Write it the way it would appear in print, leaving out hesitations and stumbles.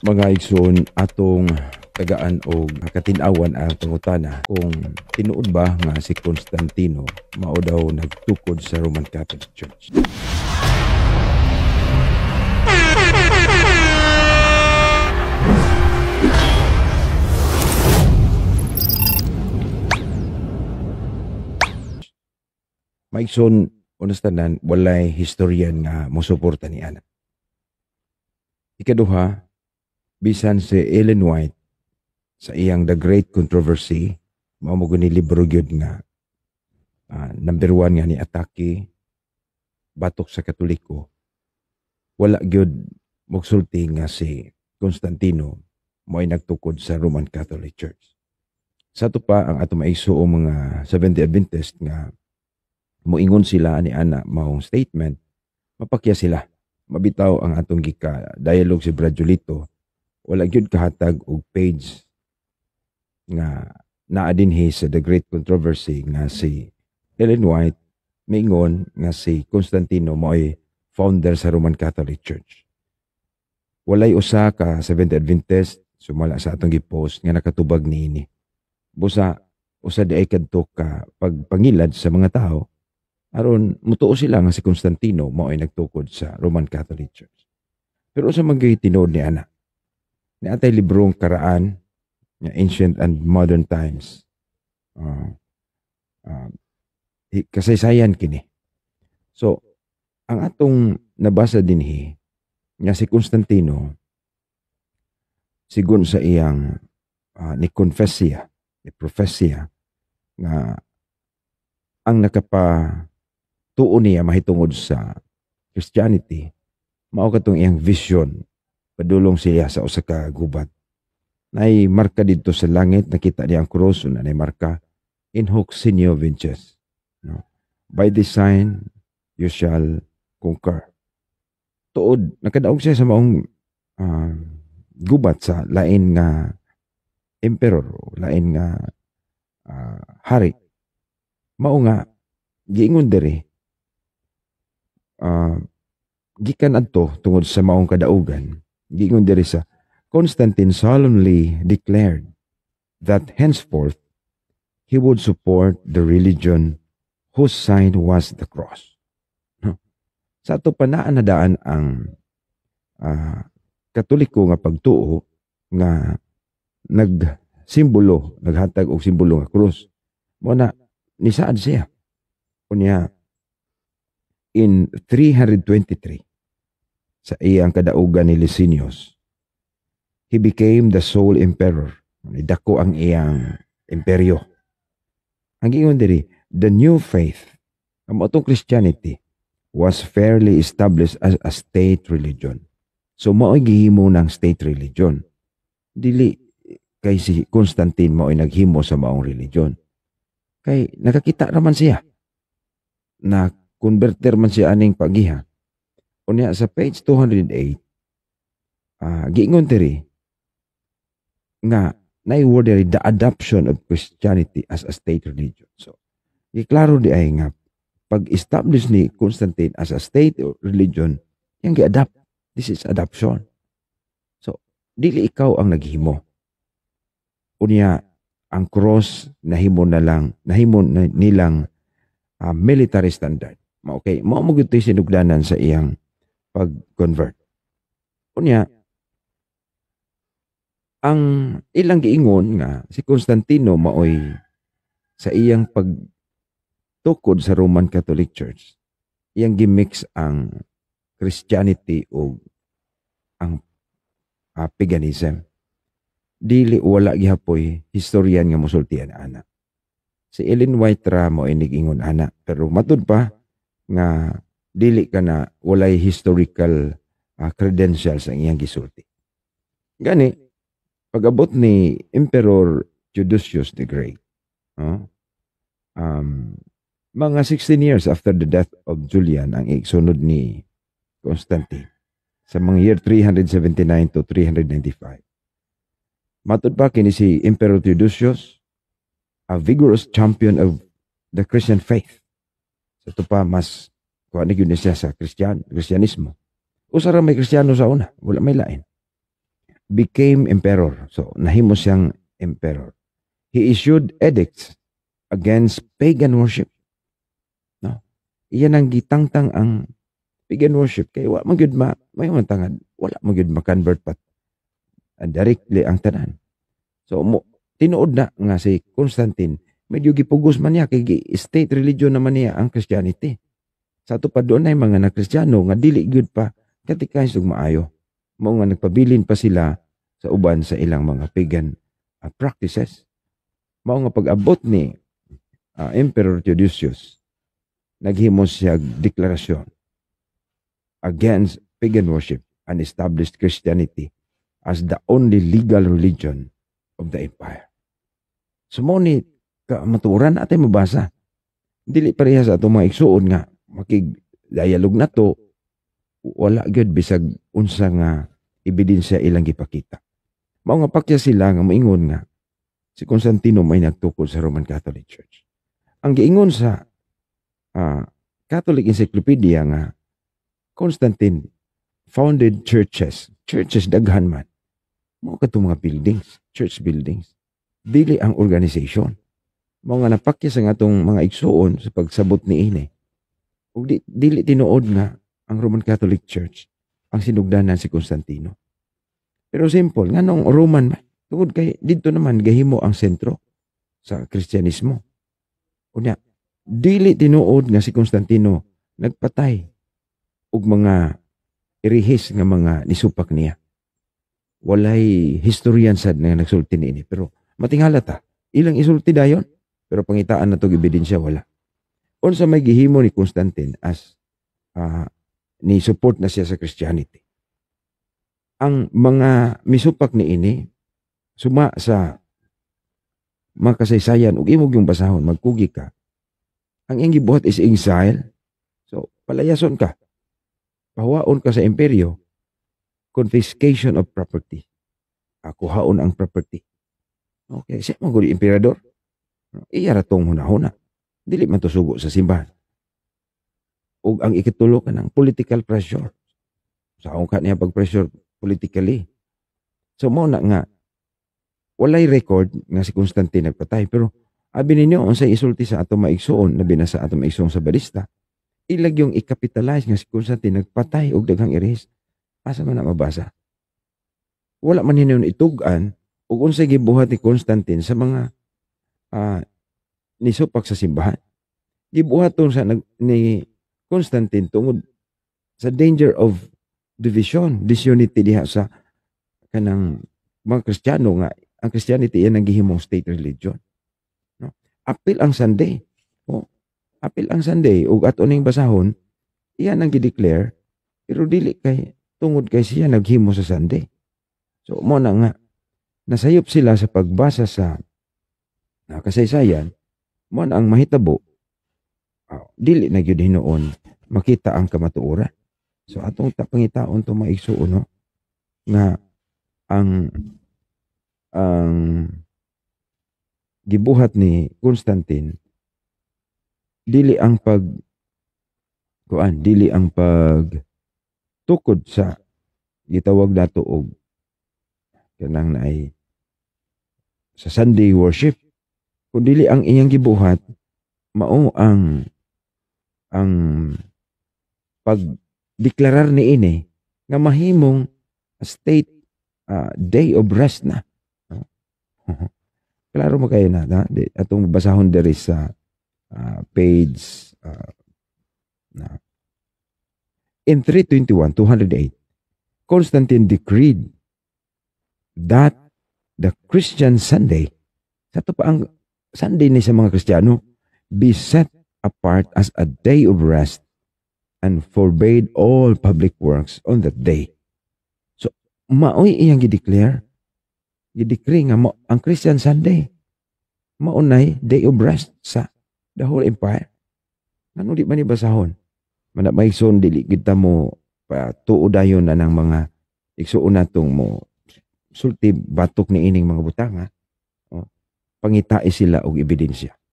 Mga igsoon atong tagaan og katin-awan ang pangutana kung tinuod ba nga si Constantino mao daw nagtukod sa Roman Catholic Church. Maigsoon unastanan walay historian nga mosuporta ni ana. Ikaduha, bisan si Ellen White sa iyang The Great Controversy, mao mo gani libro gyud nga number 1 nga ni atake batok sa Katoliko. Wala gyud mogsulti nga si Constantino mo'y nagtukod sa Roman Catholic Church. Sa to pa ang ato maiso o mga Seventh-day Adventist nga moingon sila ani ana maong statement, mapakya sila. Mabitaw ang atong dialogue si Brad Julito, wala gyud kahatag og page nga naa dinhi sa The Great Controversy nga si Ellen White mingon nga si Constantino mo'y founder sa Roman Catholic Church. Walay usa ka Seventh-day Adventist sumala sa atong gipost nga nakatubag niini. Busa usa di ay kadto ka pagpangilad sa mga tao aron mutuo sila nga si Constantino mao ay nagtukod sa Roman Catholic Church. Pero sa mga tinuod ni ana, ni atay librong karaan nga Ancient and Modern Times. Kasaysayan kini. So, ang atong nabasa dinhi nga si Constantino sigon sa iyang ni profesya nga ang tuon niya mahitungod sa Christianity, mao katong iyang vision, padulong siya sa usa ka gubat. Nay marka dito sa langit, nakita niya ang krus, na nay marka, in hoc signo vinces. No? By this sign, you shall conquer. Tuod, nakadaog siya sa maong gubat sa lain nga emperor, lain nga hari. Mao nga, giingon diri, gikan adto tungod sa maong kadaugan, giingon diri sa Constantine solemnly declared that henceforth he would support the religion whose sign was the cross. No? Sa ato panaanadaan ang Katoliko nga pagtuo nga naghatag og simbolo nga krus. Mo na nisaad siya. Kunya in 323 sa iyang kadaugan ni Licinius, he became the sole emperor. Dako ang iyang imperyo. Ang ingon diri, the new faith, ang atong Christianity, was fairly established as a state religion. So mao'y gihimo ng state religion. Dili kay si Constantine mao'y naghimo sa maong religion. Kay nakakita naman siya na converter man siya aning pagiha. Unya sa page 208, giingon diri nga na-word diri the adoption of Christianity as a state religion. So, giklaro di ay nga pag-establish ni Constantine as a state religion, yung gi-adapt. This is adoption. So, dili ikaw ang naghimo. Unya ang cross nahimo nilang military standard. Okay, mao mo gyud sinugdanan sa iyang pag-convert. Unya, ang ilang giingon nga si Constantino maoy sa iyang pagtukod sa Roman Catholic Church, iyang gimix ang Christianity o ang paganism. Dili wala gihapoy historian nga mosultian ana. Si Ellen White ra mo inig-ingon ana, pero matud pa nga dili ka na walay historical credentials ang iyang gisulti. Gani, pag-abot ni Emperor Theodosius the Great, mga 16 years after the death of Julian ang igsunod ni Constantine sa mga year 379 to 395. Matud pa kini si Emperor Theodosius, a vigorous champion of the Christian faith. Sa ito pa, mas kuha na yun siya sa Kristyanismo. Usara may Kristiyano sa una, wala may lain. became emperor. So, nahimo siyang emperor. He issued edicts against pagan worship. No? Iyan ang gitangtang ang pagan worship. Kaya wa magyud may tangad. Wala magyud ma-convert pat. Directly ang tanan. So, tinuod na nga si Constantine, medyo gipugos man niya, kay state religion naman niya ang Christianity. Sa ato pa doon ay mga na-Kristiyano, nga dili gyud pa, katikay sug maayo. Mao nga nagpabilin pa sila sa uban sa ilang mga pagan practices. Mao nga pag-abot ni Emperor Theodosius, naghimo siya deklarasyon against pagan worship and established Christianity as the only legal religion of the empire. So mo ni maturan natin mabasa. Dili pareha sa atong mga igsuon nga makig-dialog na to, wala gyud bisag unsa nga ebidensya ilang gipakita. Mao nga pakya sila nga moingon nga si Constantino may nagtukod sa Roman Catholic Church. Ang giingon sa Catholic Encyclopedia nga Constantine founded churches daghan man. Mao kadto mga buildings, church buildings. Dili ang organization. Mao nga napakya sa atong mga igsuon sa pagsabot niini. Ug dili tinuod nga ang Roman Catholic Church ang sinugdanan si Constantino. Pero simple, nganong Roman man, tungod kay dito naman gahimo ang sentro sa Kristyanismo. Unya, dili tinuod nga si Constantino nagpatay og mga irihis nga mga nisupak niya. Walay historian sad nga nagsulti niini, pero matingala ta, ilang isulti dayon, pero pangitaan na to ebidensya wala. Unsa may gihimo ni Constantine as ni support na siya sa Christianity. Ang mga misupak niini suma sa mga kasaysayan ug imong yung basahon magkugi ka. Ang iyang gibuhat is exile. So palayason ka. Pahuwaon ka sa imperyo. Confiscation of property. Kuhaon ang property. Okay, siya maguli emperador. Iya ra tong hunahuna. Dili man to sugo sa simbahan. Ug ang ikitulo ka ng political pressure. Saong ka niya pag-pressure politically. So mo na nga walay record nga si Constantine nagpatay, pero abi ninyo unsay isulti sa ato maigsuon na binasa ato maigsuon sa balista. Ilag yung i-capitalize nga si Constantine nagpatay og daghang irihis. Asa man na mabasa? Wala man hinon itugan ug unsay gibuhat ni Constantine sa mga nisupak sa simbahan. Gibuhaton sa ni Constantine tungod sa danger of disunity diha sa kanang mga Kristiyano nga ang Christianity yan ang gihimong state religion. No? Apil ang Sunday. Apil ang Sunday ug ato ning basahon iyan ang gideclare pero dili kay tungod kay siya naghimo sa Sunday. So mo na nga nasayop sila sa pagbasa sa kasaysayan mo na ang mahitabo dili na gyud hinuon makita ang kamatuoran. So atong pangitaon to maigsuon no nga ang gibuhat ni Constantine dili ang tukod sa gitawag nato og kanang naay sa Sunday worship kundi ang iyang gibuhat mao ang pagdeklarar niini nga mahimong state day of rest na. Klaro mo kayo na atong basahon diri sa page in 321-208 Constantine decreed that the Christian Sunday sa to pa ang Sunday ni sa mga Kristiyano be set apart as a day of rest and forbade all public works on that day. So maoy iyang gideclare nga ang Christian Sunday maunay day of rest sa the whole empire. Ano di man ibasahon? Manamay son dili kita mo tuudayon na ng mga igsuon natong mo sulti batok ni ining mga butanga. Pangitai sila og ebidensya.